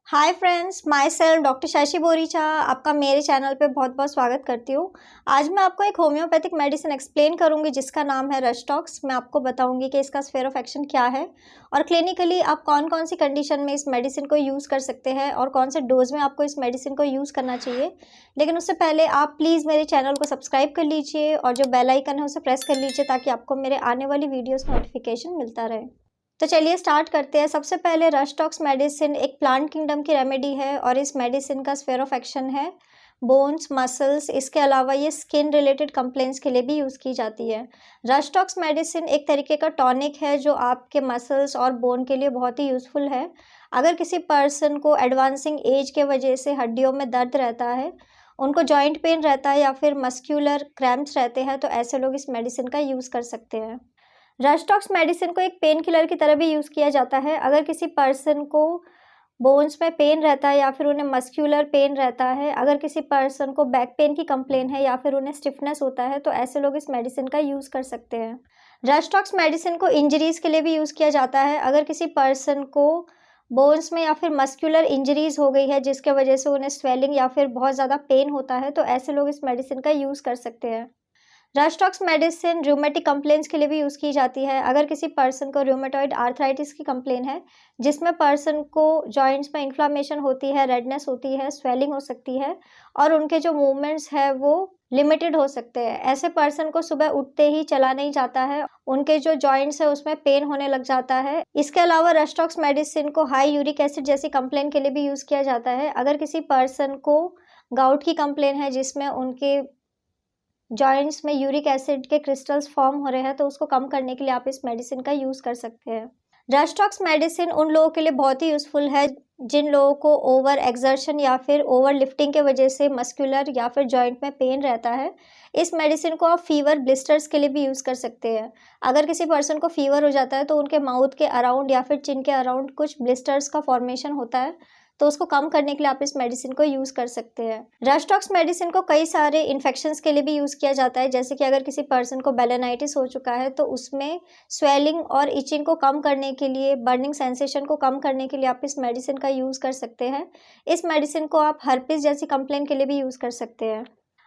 Hi friends, my self doctor Shashi Boricha आपका मेरे channel पे बहुत बहुत स्वागत करती हूँ। आज मैं आपको एक होम्योपैथिक मेडिसिन एक्सप्लेन करूँगी जिसका नाम है रस्टॉक्स। मैं आपको बताऊँगी कि इसका स्फीयर ऑफ एक्शन क्या है और क्लिनिकली आप कौन कौन सी कंडीशन में इस मेडिसिन को यूज़ कर सकते हैं और कौन से डोज में आपको इस मेडिसिन को यूज़ करना चाहिए। लेकिन उससे पहले आप प्लीज़ मेरे चैनल को सब्सक्राइब कर लीजिए और जो बेल आइकन है उसे प्रेस कर लीजिए ताकि आपको मेरे आने वाली वीडियोज़ नोटिफिकेशन मिलता रहे। तो चलिए स्टार्ट करते हैं। सबसे पहले रस्टॉक्स मेडिसिन एक प्लांट किंगडम की रेमेडी है और इस मेडिसिन का स्फीयर ऑफ एक्शन है बोन्स, मसल्स। इसके अलावा ये स्किन रिलेटेड कंप्लेंट्स के लिए भी यूज़ की जाती है। रस्टॉक्स मेडिसिन एक तरीके का टॉनिक है जो आपके मसल्स और बोन के लिए बहुत ही यूज़फुल है। अगर किसी पर्सन को एडवांसिंग एज के वजह से हड्डियों में दर्द रहता है, उनको जॉइंट पेन रहता है या फिर मस्क्यूलर क्रैम्प्स रहते हैं, तो ऐसे लोग इस मेडिसिन का यूज़ कर सकते हैं। रस्टॉक्स मेडिसिन को एक पेन किलर की तरह भी यूज़ किया जाता है। अगर किसी पर्सन को बोन्स में पेन रहता है या फिर उन्हें मस्क्यूलर पेन रहता है, अगर किसी पर्सन को बैक पेन की कंप्लेन है या फिर उन्हें स्टिफनेस होता है, तो ऐसे लोग इस मेडिसिन का यूज़ कर सकते हैं। रस्टॉक्स मेडिसिन को इंजरीज़ के लिए भी यूज़ किया जाता है। अगर किसी पर्सन को बोन्स में या फिर मस्क्यूलर इंजरीज़ हो गई है जिसके वजह से उन्हें स्वेलिंग या फिर बहुत ज़्यादा पेन होता है, तो ऐसे लोग इस मेडिसिन का यूज़ कर सकते हैं। रस्टॉक्स मेडिसिन रूमेटिक कंप्लेंट्स के लिए भी यूज़ की जाती है। अगर किसी पर्सन को रूमेटॉइड आर्थराइटिस की कंप्लेन है जिसमें पर्सन को जॉइंट्स में इन्फ्लामेशन होती है, रेडनेस होती है, स्वेलिंग हो सकती है और उनके जो मूवमेंट्स है वो लिमिटेड हो सकते हैं। ऐसे पर्सन को सुबह उठते ही चला नहीं जाता है, उनके जो जॉइंट्स है उसमें पेन होने लग जाता है। इसके अलावा रस्टॉक्स मेडिसिन को हाई यूरिक एसिड जैसी कंप्लेन के लिए भी यूज़ किया जाता है। अगर किसी पर्सन को गाउट की कंप्लेन है जिसमें उनके जॉइंट्स में यूरिक एसिड के क्रिस्टल्स फॉर्म हो रहे हैं, तो उसको कम करने के लिए आप इस मेडिसिन का यूज़ कर सकते हैं। रस्टॉक्स मेडिसिन उन लोगों के लिए बहुत ही यूज़फुल है जिन लोगों को ओवर एक्सर्शन या फिर ओवर लिफ्टिंग के वजह से मस्कुलर या फिर जॉइंट में पेन रहता है। इस मेडिसिन को आप फीवर ब्लिस्टर्स के लिए भी यूज़ कर सकते हैं। अगर किसी पर्सन को फीवर हो जाता है तो उनके माउथ के अराउंड या फिर चिन के अराउंड कुछ ब्लिस्टर्स का फॉर्मेशन होता है, तो उसको कम करने के लिए आप इस मेडिसिन को यूज़ कर सकते हैं। रस्टॉक्स मेडिसिन को कई सारे इन्फेक्शंस के लिए भी यूज़ किया जाता है, जैसे कि अगर किसी पर्सन को बेलेनाइटिस हो चुका है तो उसमें स्वेलिंग और इचिंग को कम करने के लिए, बर्निंग सेंसेशन को कम करने के लिए आप इस मेडिसिन का यूज़ कर सकते हैं। इस मेडिसिन को आप हर्पीस जैसी कंप्लेन के लिए भी यूज़ कर सकते हैं।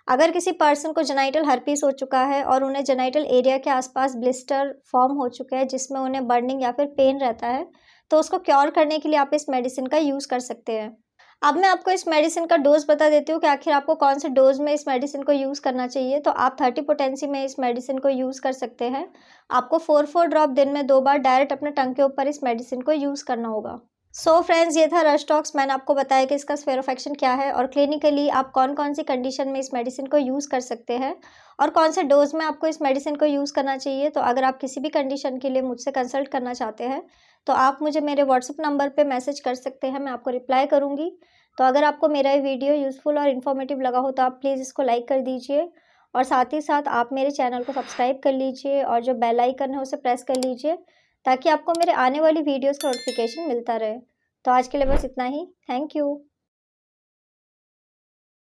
अगर किसी पर्सन को जेनाइटल हर्पीस हो चुका है और उन्हें जेनाइटल एरिया के आसपास ब्लिस्टर फॉर्म हो चुके हैं जिसमें उन्हें बर्निंग या फिर पेन रहता है, तो उसको क्योर करने के लिए आप इस मेडिसिन का यूज़ कर सकते हैं। अब मैं आपको इस मेडिसिन का डोज़ बता देती हूँ कि आखिर आपको कौन से डोज़ में इस मेडिसिन को यूज़ करना चाहिए। तो आप 30 पोटेंसी में इस मेडिसिन को यूज़ कर सकते हैं। आपको 4 ड्रॉप दिन में 2 बार डायरेक्ट अपने टंग के ऊपर इस मेडिसिन को यूज़ करना होगा। सो फ्रेंड्स, ये था रस्टॉक्स। मैंने आपको बताया कि इसका स्फीयर ऑफ एक्शन क्या है और क्लिनिकली आप कौन कौन सी कंडीशन में इस मेडिसिन को यूज़ कर सकते हैं और कौन से डोज में आपको इस मेडिसिन को यूज़ करना चाहिए। तो अगर आप किसी भी कंडीशन के लिए मुझसे कंसल्ट करना चाहते हैं तो आप मुझे मेरे व्हाट्सएप नंबर पे मैसेज कर सकते हैं, मैं आपको रिप्लाई करूँगी। तो अगर आपको मेरा ये वीडियो यूज़फुल और इन्फॉर्मेटिव लगा हो तो आप प्लीज़ इसको लाइक कर दीजिए और साथ ही साथ आप मेरे चैनल को सब्सक्राइब कर लीजिए और जो बेल आइकन है उसे प्रेस कर लीजिए ताकि आपको मेरे आने वाली वीडियोज़ का नोटिफिकेशन मिलता रहे। तो आज के लिए बस इतना ही। Thank you.